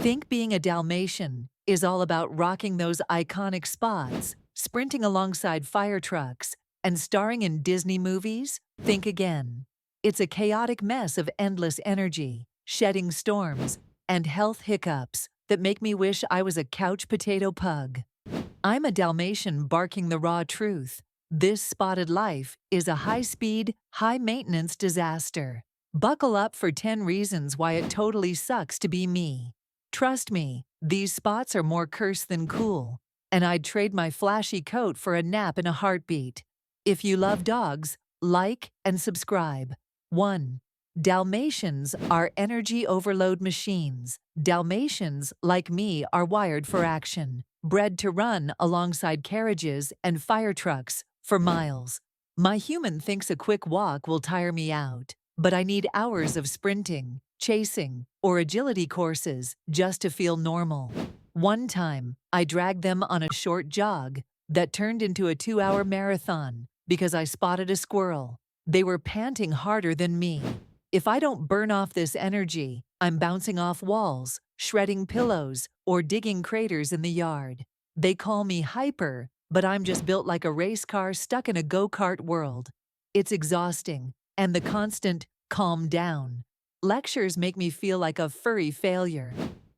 Think Being a Dalmatian is all about rocking those iconic spots, sprinting alongside fire trucks, and starring in Disney movies? Think again. It's a chaotic mess of endless energy, shedding storms, and health hiccups that make me wish I was a couch potato pug. I'm a Dalmatian barking the raw truth. This spotted life is a high-speed, high-maintenance disaster. Buckle up for 10 reasons why it totally sucks to be me. Trust me, these spots are more cursed than cool, and I'd trade my flashy coat for a nap in a heartbeat. If you love dogs, like and subscribe. 1. Dalmatians are energy overload machines. Dalmatians, like me, are wired for action, bred to run alongside carriages and fire trucks for miles. My human thinks a quick walk will tire me out, but I need hours of sprinting, chasing, or agility courses just to feel normal. One time, I dragged them on a short jog that turned into a 2-hour marathon because I spotted a squirrel. They were panting harder than me. If I don't burn off this energy, I'm bouncing off walls, shredding pillows, or digging craters in the yard. They call me hyper, but I'm just built like a race car stuck in a go-kart world. It's exhausting, and the constant calm down lectures make me feel like a furry failure.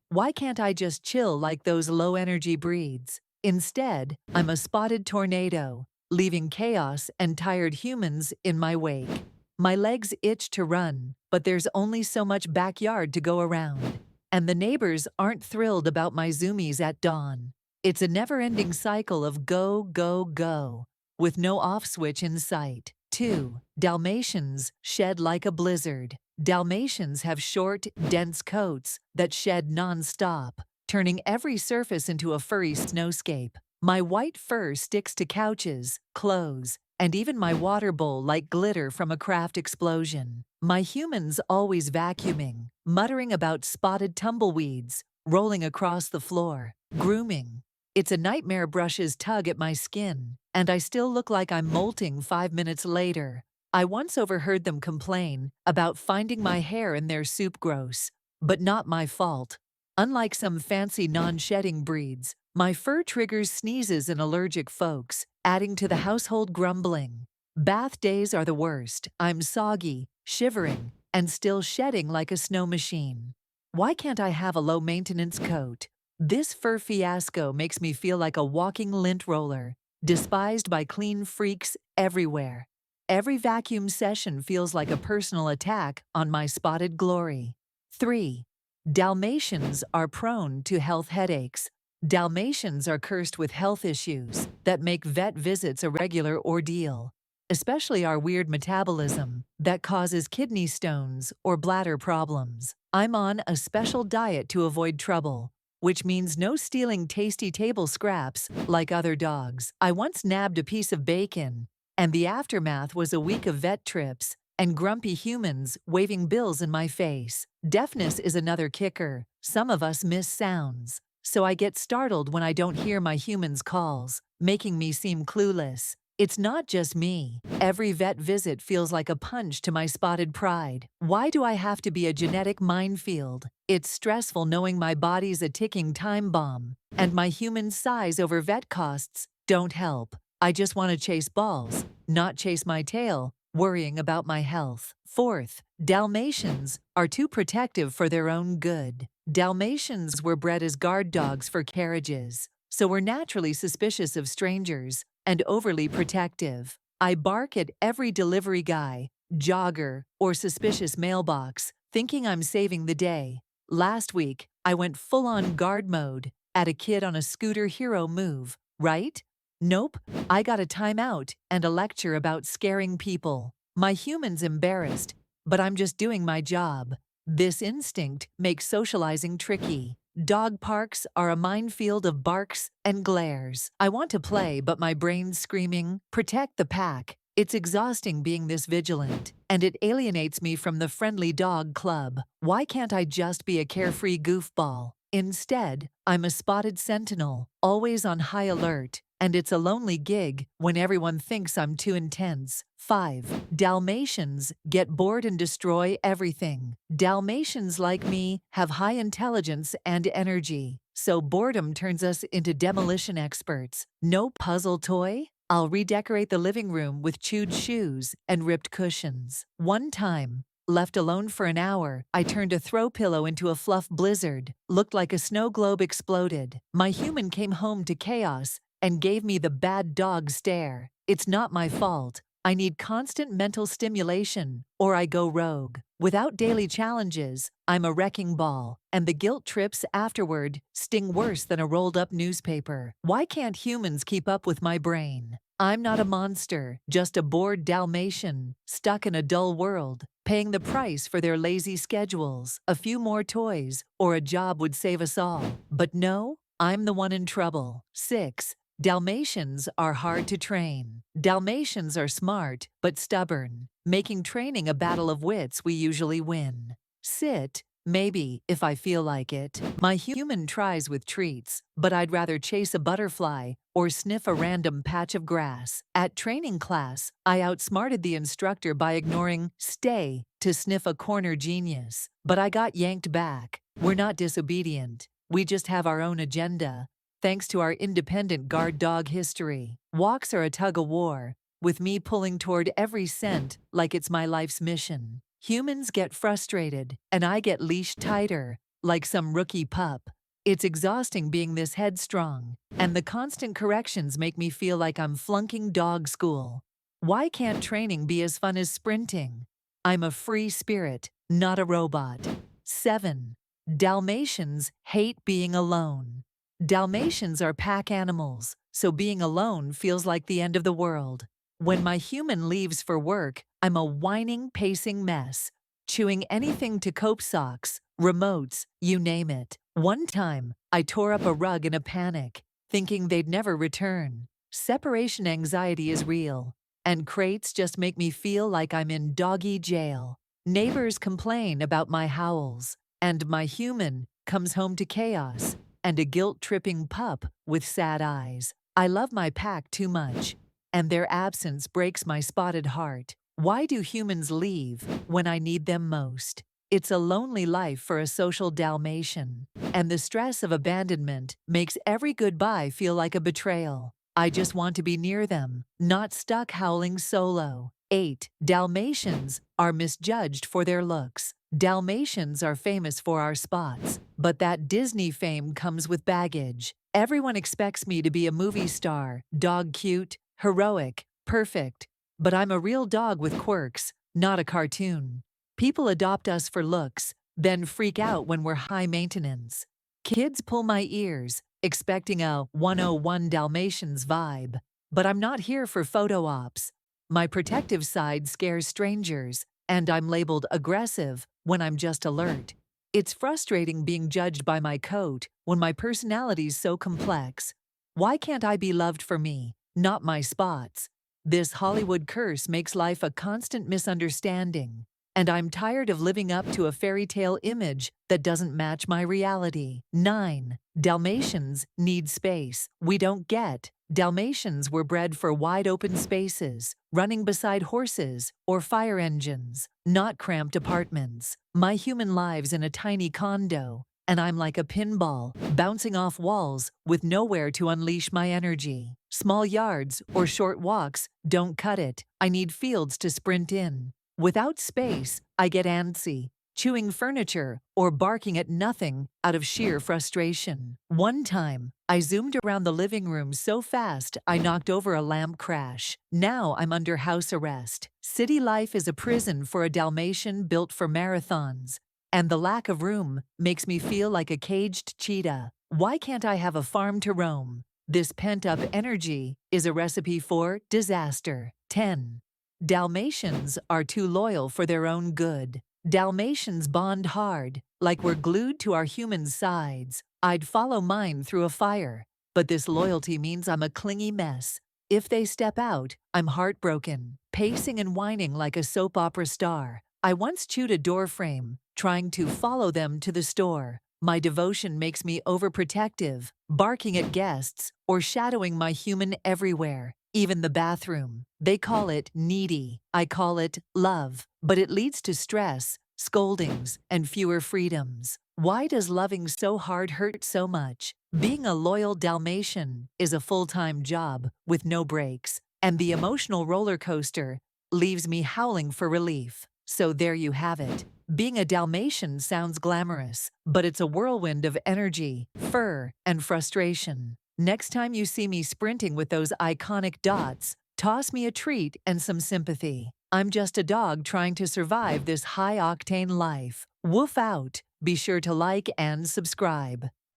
Why can't I just chill like those low-energy breeds? Instead, I'm a spotted tornado, leaving chaos and tired humans in my wake. My legs itch to run, but there's only so much backyard to go around. And the neighbors aren't thrilled about my zoomies at dawn. It's a never-ending cycle of go, go, go, with no off switch in sight. 2. Dalmatians shed like a blizzard. Dalmatians have short, dense coats that shed non-stop, turning every surface into a furry snowscape. My white fur sticks to couches, clothes, and even my water bowl like glitter from a craft explosion. My human's always vacuuming, muttering about spotted tumbleweeds, rolling across the floor, grooming. It's a nightmare brushes tug at my skin, and I still look like I'm molting 5 minutes later. I once overheard them complain about finding my hair in their soup gross, but not my fault. Unlike some fancy non-shedding breeds, my fur triggers sneezes in allergic folks, adding to the household grumbling. Bath days are the worst. I'm soggy, shivering, and still shedding like a snow machine. Why can't I have a low-maintenance coat? This fur fiasco makes me feel like a walking lint roller, despised by clean freaks everywhere. Every vacuum session feels like a personal attack on my spotted glory. 3. Dalmatians are prone to health headaches. Dalmatians are cursed with health issues that make vet visits a regular ordeal, especially our weird metabolism that causes kidney stones or bladder problems. I'm on a special diet to avoid trouble, which means no stealing tasty table scraps like other dogs. I once nabbed a piece of bacon, and the aftermath was a week of vet trips and grumpy humans waving bills in my face. Deafness is another kicker. Some of us miss sounds, so I get startled when I don't hear my human's calls, making me seem clueless. It's not just me. Every vet visit feels like a punch to my spotted pride. Why do I have to be a genetic minefield? It's stressful knowing my body's a ticking time bomb, and my human sighs over vet costs don't help. I just want to chase balls, not chase my tail, worrying about my health. 4th, Dalmatians are too protective for their own good. Dalmatians were bred as guard dogs for carriages, so we're naturally suspicious of strangers and overly protective. I bark at every delivery guy, jogger, or suspicious mailbox, thinking I'm saving the day. Last week, I went full-on guard mode at a kid on a scooter hero move, right? Nope, I got a timeout and a lecture about scaring people. My human's embarrassed, but I'm just doing my job. This instinct makes socializing tricky. Dog parks are a minefield of barks and glares. I want to play, but my brain's screaming, "Protect the pack." It's exhausting being this vigilant, and it alienates me from the friendly dog club. Why can't I just be a carefree goofball? Instead, I'm a spotted sentinel, always on high alert, and it's a lonely gig when everyone thinks I'm too intense. 5. Dalmatians get bored and destroy everything. Dalmatians like me have high intelligence and energy, so boredom turns us into demolition experts. No puzzle toy? I'll redecorate the living room with chewed shoes and ripped cushions. One time, left alone for an hour, I turned a throw pillow into a fluff blizzard. Looked like a snow globe exploded. My human came home to chaos and gave me the bad dog stare. It's not my fault. I need constant mental stimulation, or I go rogue. Without daily challenges, I'm a wrecking ball, and the guilt trips afterward sting worse than a rolled-up newspaper. Why can't humans keep up with my brain? I'm not a monster, just a bored Dalmatian, stuck in a dull world, paying the price for their lazy schedules. A few more toys, or a job would save us all. But no, I'm the one in trouble. 6. Dalmatians are hard to train. Dalmatians are smart, but stubborn. Making training a battle of wits, we usually win. Sit, maybe, if I feel like it. My human tries with treats, but I'd rather chase a butterfly or sniff a random patch of grass. At training class, I outsmarted the instructor by ignoring "stay" to sniff a corner genius. But I got yanked back. We're not disobedient. We just have our own agenda. Thanks to our independent guard dog history. Walks are a tug-of-war, with me pulling toward every scent like it's my life's mission. Humans get frustrated, and I get leashed tighter, like some rookie pup. It's exhausting being this headstrong, and the constant corrections make me feel like I'm flunking dog school. Why can't training be as fun as sprinting? I'm a free spirit, not a robot. 7. Dalmatians hate being alone. Dalmatians are pack animals, so being alone feels like the end of the world. When my human leaves for work, I'm a whining, pacing mess, chewing anything to cope: socks, remotes, you name it. One time, I tore up a rug in a panic, thinking they'd never return. Separation anxiety is real, and crates just make me feel like I'm in doggy jail. Neighbors complain about my howls, and my human comes home to chaos and a guilt-tripping pup with sad eyes. I love my pack too much, and their absence breaks my spotted heart. Why do humans leave when I need them most? It's a lonely life for a social Dalmatian, and the stress of abandonment makes every goodbye feel like a betrayal. I just want to be near them, not stuck howling solo. 8. Dalmatians are misjudged for their looks. Dalmatians are famous for our spots, but that Disney fame comes with baggage. Everyone expects me to be a movie star, dog cute, heroic, perfect. But I'm a real dog with quirks, not a cartoon. People adopt us for looks, then freak out when we're high maintenance. Kids pull my ears, expecting a 101 Dalmatians vibe. But I'm not here for photo ops. My protective side scares strangers, and I'm labeled aggressive when I'm just alert. It's frustrating being judged by my coat when my personality's so complex. Why can't I be loved for me, not my spots? This Hollywood curse makes life a constant misunderstanding, and I'm tired of living up to a fairy tale image that doesn't match my reality. 9. Dalmatians need space. We don't get. Dalmatians were bred for wide open spaces, running beside horses or fire engines, not cramped apartments. My human lives in a tiny condo, and I'm like a pinball, bouncing off walls with nowhere to unleash my energy. Small yards or short walks don't cut it. I need fields to sprint in. Without space, I get antsy, chewing furniture or barking at nothing out of sheer frustration. One time, I zoomed around the living room so fast I knocked over a lamp crash. Now I'm under house arrest. City life is a prison for a Dalmatian built for marathons, and the lack of room makes me feel like a caged cheetah. Why can't I have a farm to roam? This pent-up energy is a recipe for disaster. 10. Dalmatians are too loyal for their own good. Dalmatians bond hard, like we're glued to our human sides. I'd follow mine through a fire, but this loyalty means I'm a clingy mess. If they step out, I'm heartbroken, pacing and whining like a soap opera star. I once chewed a door frame, trying to follow them to the store, My devotion makes me overprotective, barking at guests, or shadowing my human everywhere, even the bathroom. They call it needy. I call it love. But it leads to stress, scoldings, and fewer freedoms. Why does loving so hard hurt so much? Being a loyal Dalmatian is a full-time job with no breaks, and the emotional roller coaster leaves me howling for relief. So there you have it. Being a Dalmatian sounds glamorous, but it's a whirlwind of energy, fur, and frustration. Next time you see me sprinting with those iconic dots, toss me a treat and some sympathy. I'm just a dog trying to survive this high-octane life. Woof out. Be sure to like and subscribe.